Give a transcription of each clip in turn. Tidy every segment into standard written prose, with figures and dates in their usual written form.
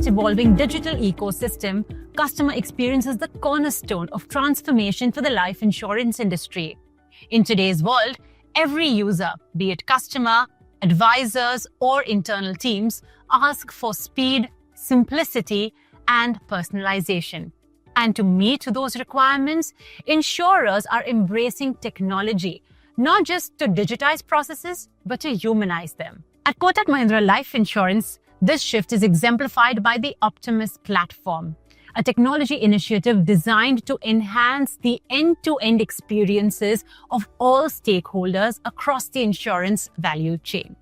fast-evolving digital ecosystem, customer experience is the cornerstone of transformation for the life insurance industry. In today's world, every user, be it customer, advisors, or internal teams, ask for speed, simplicity, and personalization. And to meet those requirements, insurers are embracing technology, not just to digitize processes, but to humanize them. At Kotak Mahindra Life Insurance, this shift is exemplified by the Optimus platform, a technology initiative designed to enhance the end-to-end experiences of all stakeholders across the insurance value chain.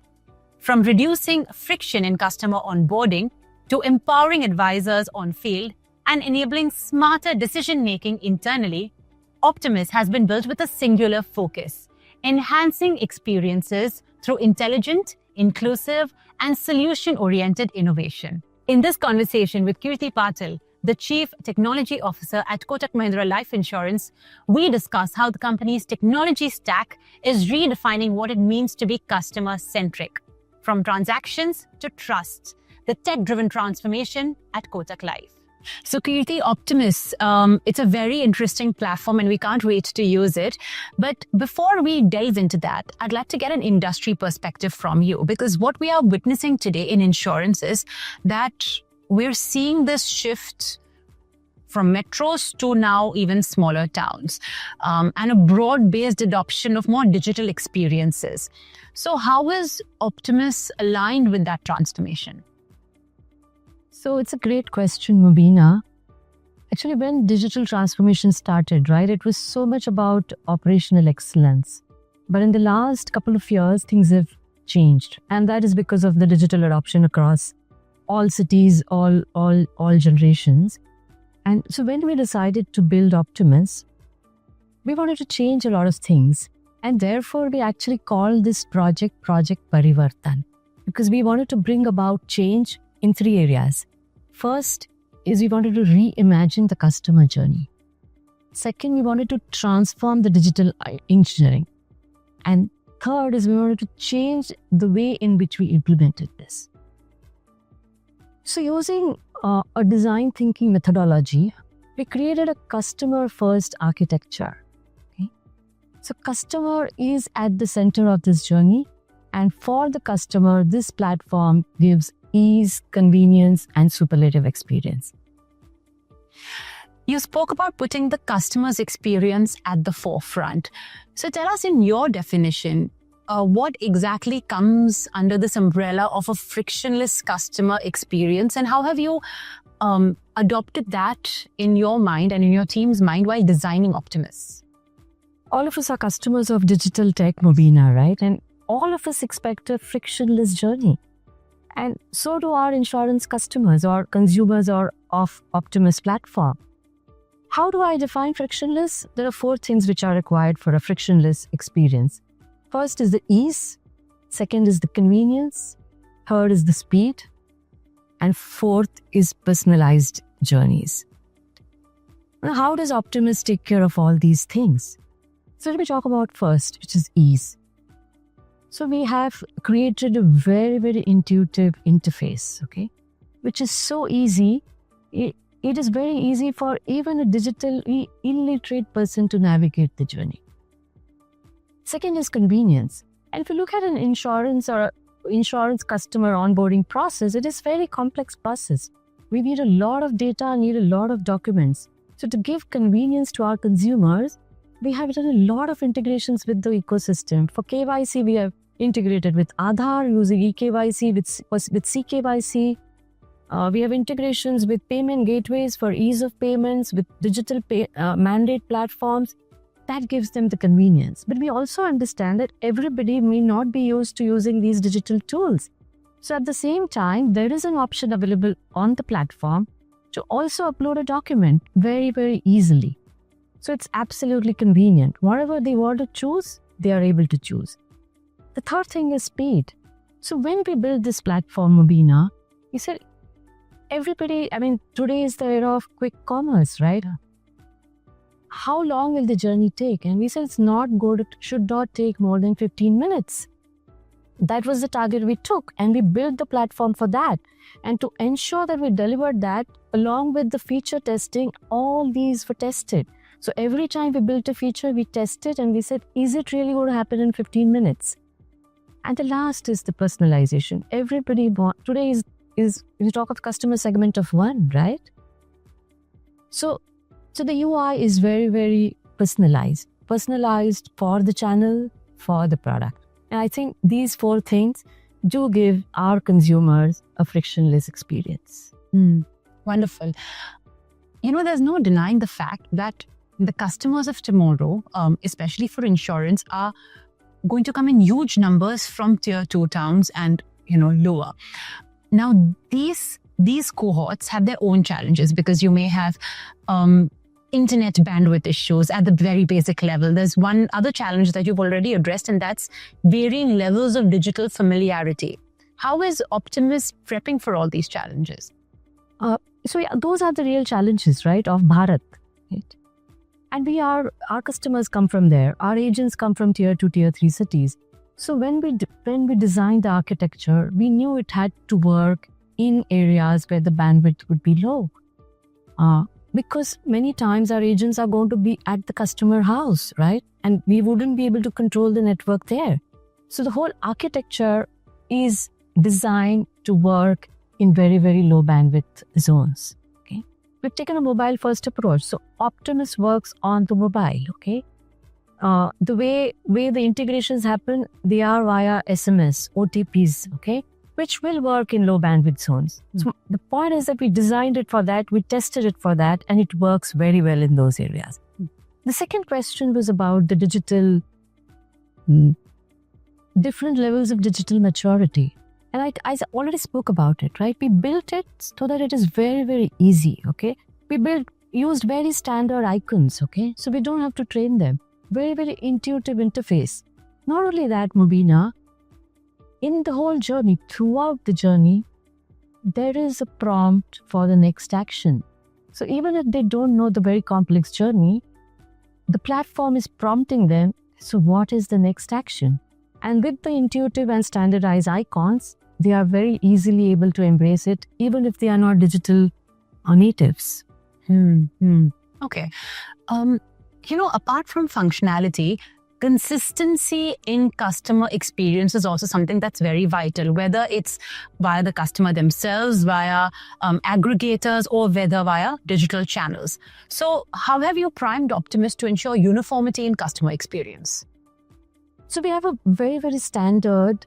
From reducing friction in customer onboarding to empowering advisors on field and enabling smarter decision-making internally, Optimus has been built with a singular focus: enhancing experiences through intelligent, inclusive, and solution-oriented innovation. In this conversation with Kirti Patil, the Chief Technology Officer at Kotak Mahindra Life Insurance, we discuss how the company's technology stack is redefining what it means to be customer-centric. From transactions to trust, the tech-driven transformation at Kotak Life. So Kirti, Optimus, it's a very interesting platform and we can't wait to use it. But before we delve into that, I'd like to get an industry perspective from you, because what we are witnessing today in insurance is that we're seeing this shift from metros to now even smaller towns, and a broad-based adoption of more digital experiences. So how is Optimus aligned with that transformation? So it's a great question, Mubina. Actually, when digital transformation started, right, it was so much about operational excellence. But in the last couple of years, things have changed. And that is because of the digital adoption across all cities, all generations. And so when we decided to build Optimus, we wanted to change a lot of things. And therefore, we actually called this project Parivartan, because we wanted to bring about change in 3 areas. First is we wanted to reimagine the customer journey. Second, we wanted to transform the digital engineering. And third is we wanted to change the way in which we implemented this. So using a design thinking methodology, we created a customer-first architecture. Okay? So customer is at the center of this journey. And for the customer, this platform gives ease, convenience, and superlative experience. You spoke about putting the customer's experience at the forefront. So tell us, in your definition, what exactly comes under this umbrella of a frictionless customer experience, and how have you adopted that in your mind and in your team's mind while designing Optimus? All of us are customers of digital tech, Mubina, right? And all of us expect a frictionless journey. And so do our insurance customers or consumers or of Optimus platform. How do I define frictionless? There are 4 things which are required for a frictionless experience. First is the ease. Second is the convenience. Third is the speed. And fourth is personalized journeys. Now, how does Optimus take care of all these things? So let me talk about first, which is ease. So we have created a very, very intuitive interface, okay, which is so easy. It is very easy for even a digitally illiterate person to navigate the journey. Second is convenience. And if you look at an insurance or insurance customer onboarding process, it is a very complex process. We need a lot of data, need a lot of documents. So to give convenience to our consumers, we have done a lot of integrations with the ecosystem. For KYC, we have integrated with Aadhaar, using eKYC with CKYC. We have integrations with payment gateways for ease of payments, with digital mandate platforms. That gives them the convenience. But we also understand that everybody may not be used to using these digital tools. So at the same time, there is an option available on the platform to also upload a document very, very easily. So it's absolutely convenient. Whatever they want to choose, they are able to choose. The third thing is speed. So when we built this platform, Mubina, we said, today is the era of quick commerce, right? How long will the journey take? And we said should not take more than 15 minutes. that was the target we took, and we built the platform for that. And to ensure that we delivered that, along with the feature testing, all these were tested. So every time we built a feature, we tested and we said, is it really going to happen in 15 minutes? And the last is the personalization. Today is you talk of customer segment of one, right? So the UI is very, very personalized for the channel, for the product. And I think these 4 things do give our consumers a frictionless experience. Wonderful. There's no denying the fact that the customers of tomorrow, especially for insurance, are going to come in huge numbers from tier 2 towns and, lower. Now, these cohorts have their own challenges because you may have internet bandwidth issues at the very basic level. There's one other challenge that you've already addressed, and that's varying levels of digital familiarity. How is Optimus prepping for all these challenges? Those are the real challenges, right, of Bharat. Right? And our customers come from there. Our agents come from tier 2, tier 3 cities. So when we designed the architecture, we knew it had to work in areas where the bandwidth would be low. Because many times our agents are going to be at the customer house, right? And we wouldn't be able to control the network there. So the whole architecture is designed to work in very, very low bandwidth zones. Okay, we've taken a mobile first approach. So Optimus works on the mobile. Okay, the way the integrations happen, they are via SMS, OTPs. Okay, which will work in low bandwidth zones. So the point is that we designed it for that, we tested it for that, and it works very well in those areas. The second question was about the digital, different levels of digital maturity. And I already spoke about it, right? We built it so that it is very, very easy, okay? We used very standard icons, okay? So we don't have to train them. Very, very intuitive interface. Not only that, Mubina, in the whole journey, throughout the journey, there is a prompt for the next action. So even if they don't know the very complex journey, the platform is prompting them, so what is the next action? And with the intuitive and standardized icons, they are very easily able to embrace it, even if they are not digital natives. Okay. Apart from functionality, consistency in customer experience is also something that's very vital, whether it's via the customer themselves, via aggregators, or whether via digital channels. So how have you primed Optimus to ensure uniformity in customer experience? So we have a very, very standard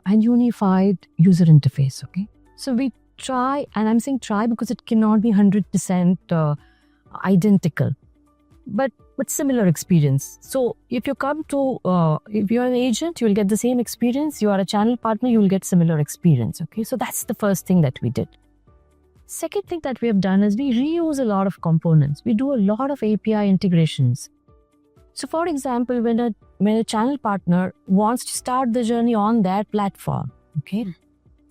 and unified user interface, okay? So we try, and I'm saying try because it cannot be 100% identical, but similar experience. So if you come to, if you're an agent, you'll get the same experience. You are a channel partner, you'll get similar experience, okay? So that's the first thing that we did. Second thing that we have done is we reuse a lot of components. We do a lot of API integrations. So for example, when a channel partner wants to start the journey on that platform, okay,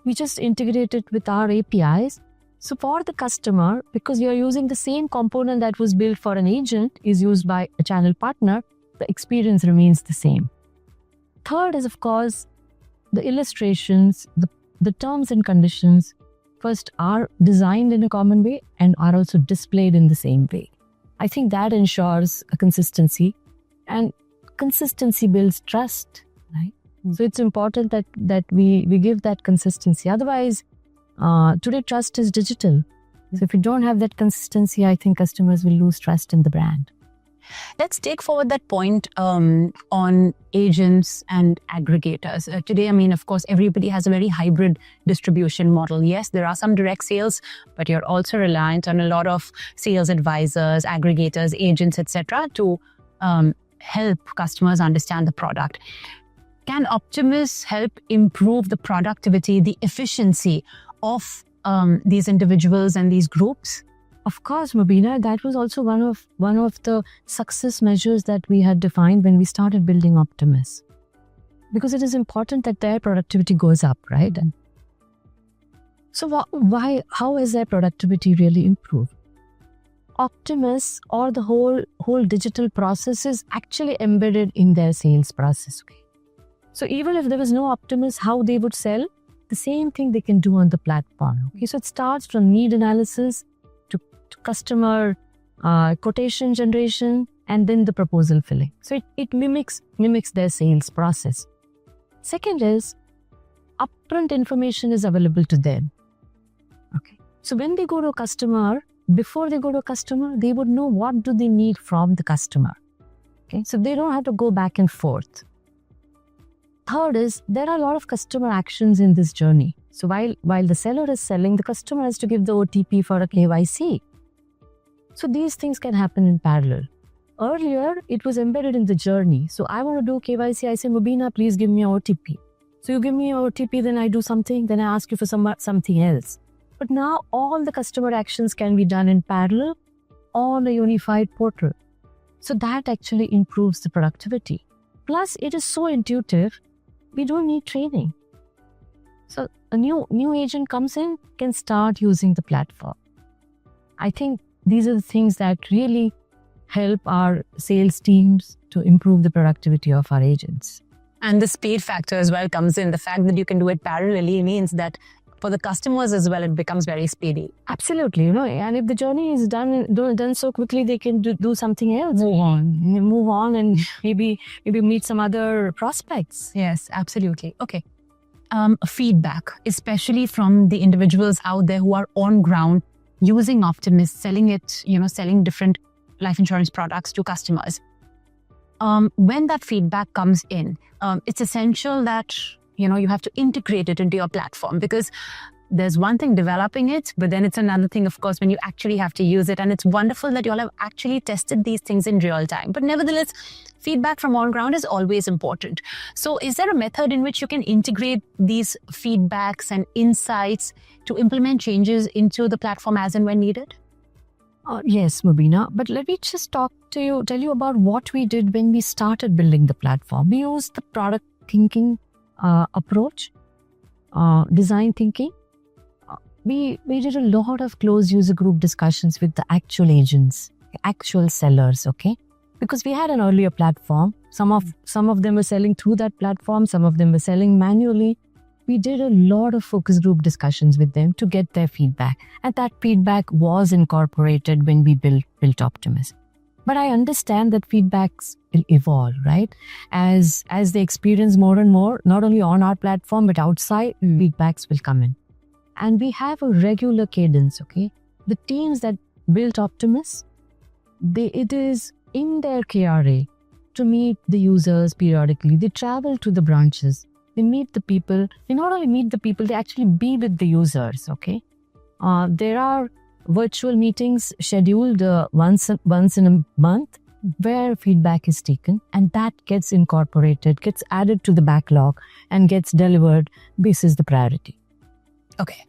we just integrate it with our APIs. So for the customer, because you're using the same component that was built for an agent is used by a channel partner, the experience remains the same. Third is, of course, the illustrations, the terms and conditions first are designed in a common way and are also displayed in the same way. I think that ensures a consistency, and consistency builds trust, right? So it's important that we give that consistency. Otherwise, today trust is digital. So if you don't have that consistency, I think customers will lose trust in the brand. Let's take forward that point on agents and aggregators. Today, of course, everybody has a very hybrid distribution model. Yes, there are some direct sales, but you're also reliant on a lot of sales advisors, aggregators, agents, etc. to help customers understand the product. Can Optimus help improve the productivity, the efficiency of these individuals and these groups? Of course, Mubina, that was also one of the success measures that we had defined when we started building Optimus. Because it is important that their productivity goes up, right? And so how has their productivity really improved? Optimus, or the whole digital process, is actually embedded in their sales process. Okay? So even if there was no Optimus, how they would sell, the same thing they can do on the platform. Okay, so it starts from need analysis to customer quotation generation, and then the proposal filling. So it mimics their sales process. Second is upfront information is available to them. Okay, so when they go to a customer, before they go to a customer, they would know what do they need from the customer. Okay, so they don't have to go back and forth. Third is there are a lot of customer actions in this journey. So while the seller is selling, the customer has to give the OTP for a KYC. So these things can happen in parallel. Earlier, it was embedded in the journey. So I want to do KYC. I say, Mubina, please give me an OTP. So you give me an OTP, then I do something, then I ask you for something else. But now all the customer actions can be done in parallel on a unified portal. So that actually improves the productivity. Plus, it is so intuitive, we don't need training. So a new agent comes in, can start using the platform. I think these are the things that really help our sales teams to improve the productivity of our agents. And the speed factor as well comes in. The fact that you can do it parallelly means that for the customers as well, it becomes very speedy. Absolutely, and if the journey is done so quickly, they can do something else. Move on, and maybe meet some other prospects. Yes, absolutely. Okay. Feedback, especially from the individuals out there who are on ground using Optimus, selling it, selling different life insurance products to customers. When that feedback comes in, it's essential that you have to integrate it into your platform, because there's one thing developing it, but then it's another thing, of course, when you actually have to use it. And it's wonderful that you all have actually tested these things in real time. But nevertheless, feedback from on ground is always important. So is there a method in which you can integrate these feedbacks and insights to implement changes into the platform as and when needed? Yes, Mubina. But let me just tell you about what we did when we started building the platform. We used the product thinking approach, design thinking. We did a lot of closed user group discussions with the actual agents, actual sellers, okay? Because we had an earlier platform. Some of them were selling through that platform. Some of them were selling manually. We did a lot of focus group discussions with them to get their feedback. And that feedback was incorporated when we built Optimus. But I understand that feedbacks will evolve, right? As they experience more and more, not only on our platform, but outside, feedbacks will come in. And we have a regular cadence, okay? The teams that built Optimus, it is in their KRA to meet the users periodically. They travel to the branches. They meet the people. They not only meet the people, they actually be with the users, okay? There are virtual meetings scheduled once in a month where feedback is taken, and that gets incorporated, gets added to the backlog, and gets delivered. This is the priority. Okay.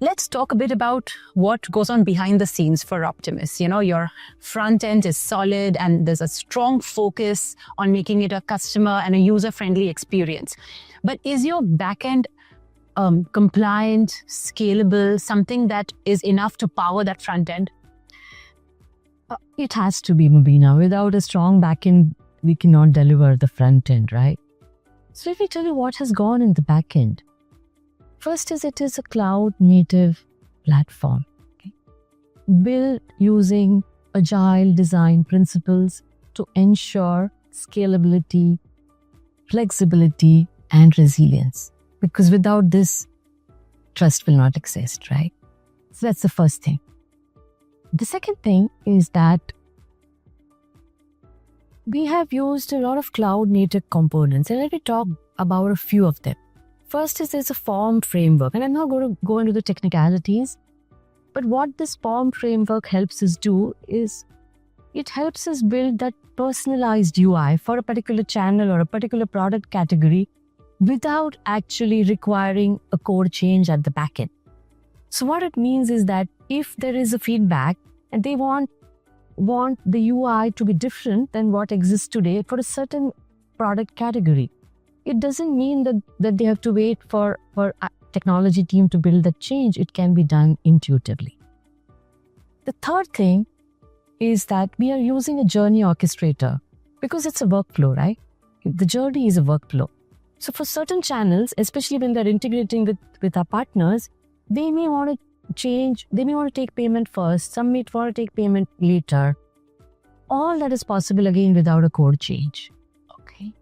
Let's talk a bit about what goes on behind the scenes for Optimus. Your front end is solid and there's a strong focus on making it a customer and a user-friendly experience. But is your back end compliant, scalable, something that is enough to power that front end? It has to be, Mubina. Without a strong back end, we cannot deliver the front end, right? So let me tell you what has gone in the back end. First is it is a cloud-native platform, okay? Built using agile design principles to ensure scalability, flexibility, and resilience. Because without this, trust will not exist, right? So that's the first thing. The second thing is that we have used a lot of cloud-native components, and let me talk about a few of them. First is there's a form framework, and I'm not going to go into the technicalities, but what this form framework helps us do is it helps us build that personalized UI for a particular channel or a particular product category without actually requiring a code change at the backend. So what it means is that if there is a feedback and they want the UI to be different than what exists today for a certain product category, it doesn't mean that they have to wait for a technology team to build that change. It can be done intuitively. The third thing is that we are using a journey orchestrator because it's a workflow, right? The journey is a workflow. So for certain channels, especially when they're integrating with our partners, they may want to change, they may want to take payment first, some may want to take payment later. All that is possible again without a code change. Okay.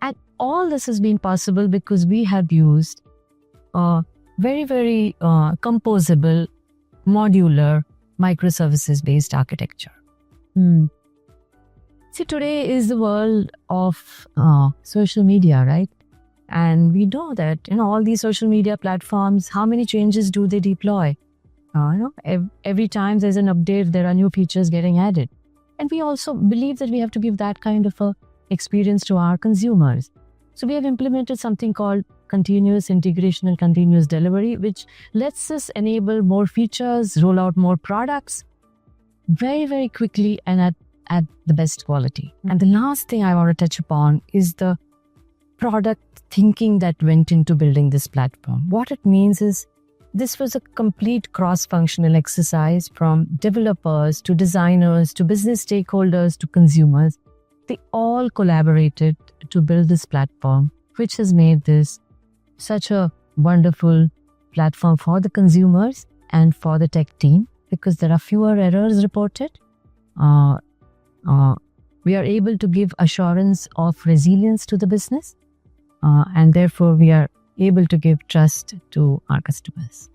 And all this has been possible because we have used very, very composable, modular, microservices-based architecture. See, today is the world of social media, right? And we know that, all these social media platforms, how many changes do they deploy? Every time there's an update, there are new features getting added. And we also believe that we have to give that kind of a experience to our consumers. So we have implemented something called continuous integration and continuous delivery, which lets us enable more features, roll out more products very, very quickly and at the best quality. And the last thing I want to touch upon is the product thinking that went into building this platform. What it means is this was a complete cross-functional exercise from developers to designers to business stakeholders to consumers. They all collaborated to build this platform, which has made this such a wonderful platform for the consumers and for the tech team because there are fewer errors reported. We are able to give assurance of resilience to the business, and therefore we are able to give trust to our customers.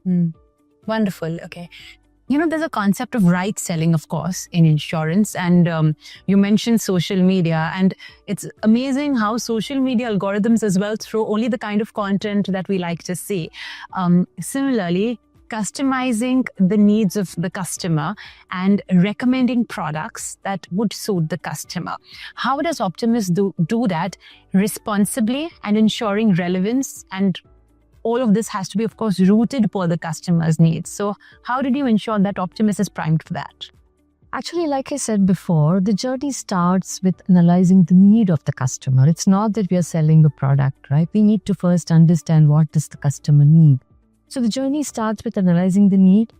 Wonderful. Okay. There's a concept of right selling, of course, in insurance. And you mentioned social media. And it's amazing how social media algorithms as well throw only the kind of content that we like to see. Similarly, customizing the needs of the customer and recommending products that would suit the customer. How does Optimus do that responsibly and ensuring relevance? And all of this has to be, of course, rooted for the customer's needs. So how did you ensure that Optimus is primed for that? Actually, like I said before, the journey starts with analyzing the need of the customer. It's not that we are selling a product, right? We need to first understand what does the customer need. So the journey starts with analyzing the need.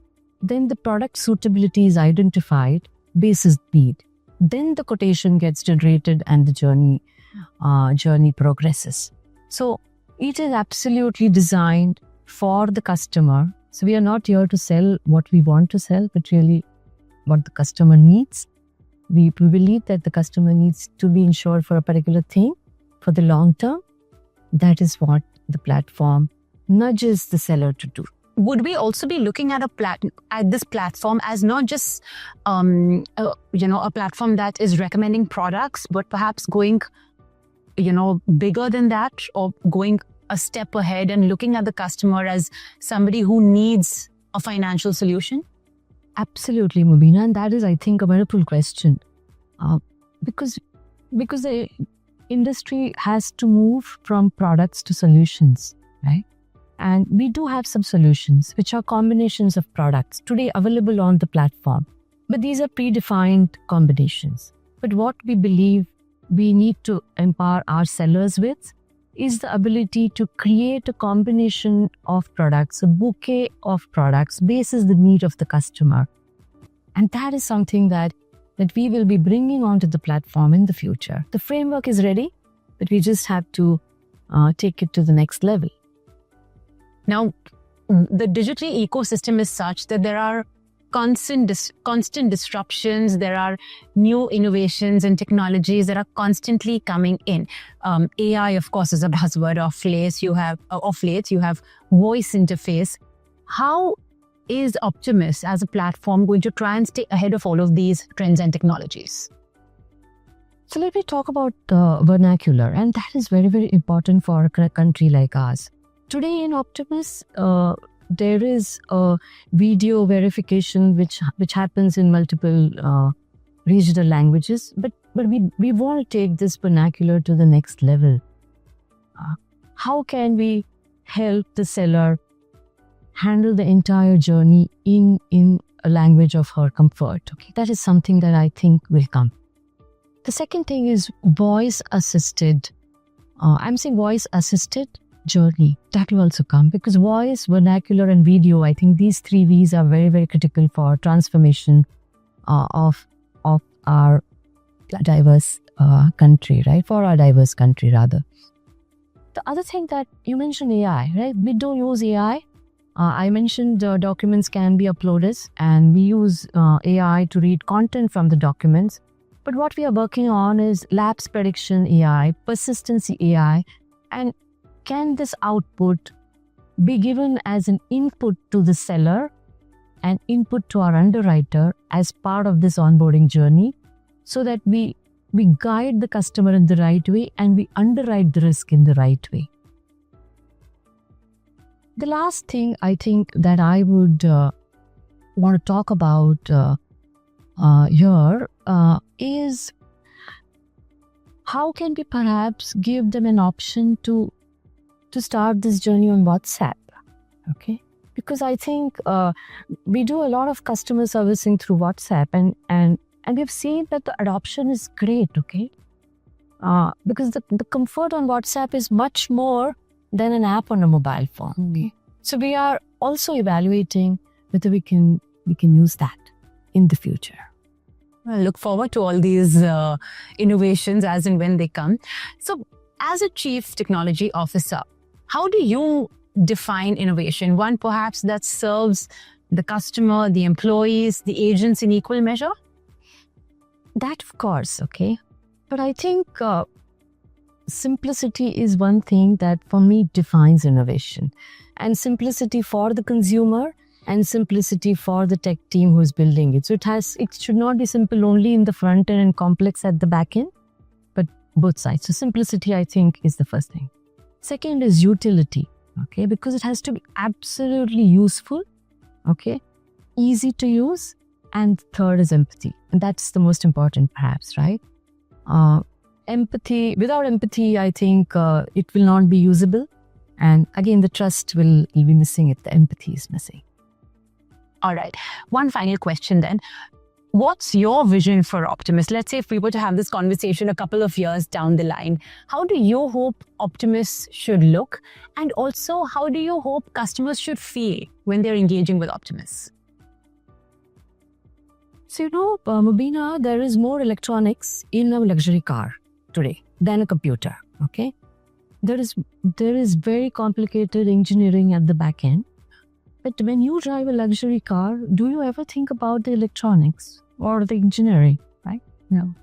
Then the product suitability is identified, basis need. Then the quotation gets generated and the journey progresses. So it is absolutely designed for the customer. So we are not here to sell what we want to sell, but really what the customer needs. We believe that the customer needs to be insured for a particular thing for the long term. That is what the platform nudges the seller to do. Would we also be looking at this platform as not just a platform that is recommending products, but perhaps going bigger than that, or going a step ahead and looking at the customer as somebody who needs a financial solution? Absolutely, Mubina, and that is, I think, a wonderful question. Because the industry has to move from products to solutions, right? And we do have some solutions which are combinations of products today available on the platform. But these are predefined combinations. But what we believe we need to empower our sellers with is the ability to create a combination of products, a bouquet of products, bases the need of the customer. And that is something that we will be bringing onto the platform in the future. The framework is ready, but we just have to take it to the next level. Now, the digital ecosystem is such that there are constant disruptions. There are new innovations and technologies that are constantly coming in. AI, of course, is a buzzword of late. You have voice interface. How is Optimus as a platform going to try and stay ahead of all of these trends and technologies? So let me talk about vernacular, and that is very, very important for a country like ours. Today in Optimus, there is a video verification which happens in multiple regional languages, but we want to take this vernacular to the next level. How can we help the seller handle the entire journey in a language of her comfort? Okay, that is something that I think will come. The second thing is voice assisted. I'm saying voice assisted journey. That will also come because voice, vernacular, and video, I think these 3 V's are very, very critical for transformation of our diverse country, right? For our diverse country, rather. The other thing that you mentioned AI, right? We do use AI. I mentioned documents can be uploaded and we use AI to read content from the documents. But what we are working on is lapse prediction AI, persistency AI, and can this output be given as an input to the seller and input to our underwriter as part of this onboarding journey so that we guide the customer in the right way and we underwrite the risk in the right way. The last thing I think that I would want to talk about here is how can we perhaps give them an option to start this journey on WhatsApp, okay? Because I think we do a lot of customer servicing through WhatsApp and we've seen that the adoption is great, okay? Because the comfort on WhatsApp is much more than an app on a mobile phone. Okay? So we are also evaluating whether we can use that in the future. I look forward to all these innovations as and when they come. So as a Chief Technology Officer, how do you define innovation? One perhaps that serves the customer, the employees, the agents in equal measure? That of course, okay. But I think simplicity is one thing that for me defines innovation. And simplicity for the consumer and simplicity for the tech team who's building it. So it should not be simple only in the front end and complex at the back end, but both sides. So simplicity, I think, is the first thing. Second is utility, okay, because it has to be absolutely useful, okay, easy to use. And third is empathy. And that's the most important perhaps, right? Empathy, without empathy, I think it will not be usable. And again, the trust will be missing if the empathy is missing. All right. One final question then. What's your vision for Optimus? Let's say if we were to have this conversation a couple of years down the line, how do you hope Optimus should look? And also, how do you hope customers should feel when they're engaging with Optimus? So, Mubina, there is more electronics in a luxury car today than a computer, okay? There is very complicated engineering at the back end. But when you drive a luxury car, do you ever think about the electronics or the engineering, right? No.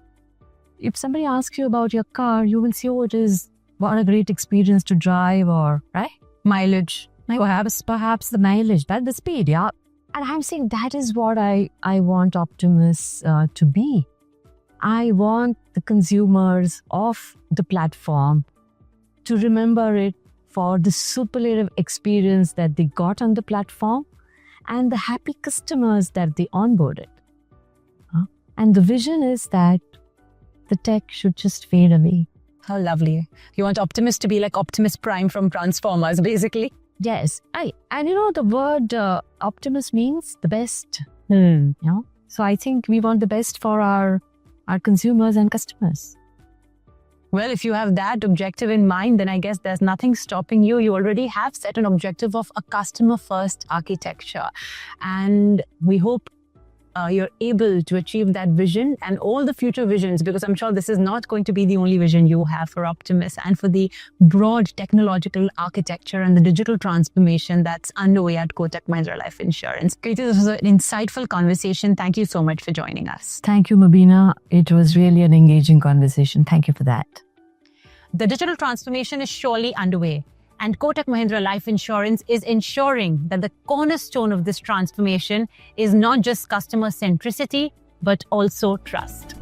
If somebody asks you about your car, you will say, oh, it is what a great experience to drive or, right? Mileage. Perhaps the mileage, but the speed, yeah. And I'm saying that is what I want Optimus to be. I want the consumers of the platform to remember it for the superlative experience that they got on the platform and the happy customers that they onboarded. And the vision is that the tech should just fade away. How lovely. You want Optimus to be like Optimus Prime from Transformers, basically? Yes. And the word Optimus means the best. So I think we want the best for our consumers and customers. Well, if you have that objective in mind, then I guess there's nothing stopping you. You already have set an objective of a customer-first architecture. And we hope you're able to achieve that vision and all the future visions, because I'm sure this is not going to be the only vision you have for Optimus and for the broad technological architecture and the digital transformation that's underway at Kotak Mahindra Life Insurance. Kriti, this was an insightful conversation. Thank you so much for joining us. Thank you, Mubina. It was really an engaging conversation. Thank you for that. The digital transformation is surely underway, and Kotak Mahindra Life Insurance is ensuring that the cornerstone of this transformation is not just customer centricity, but also trust.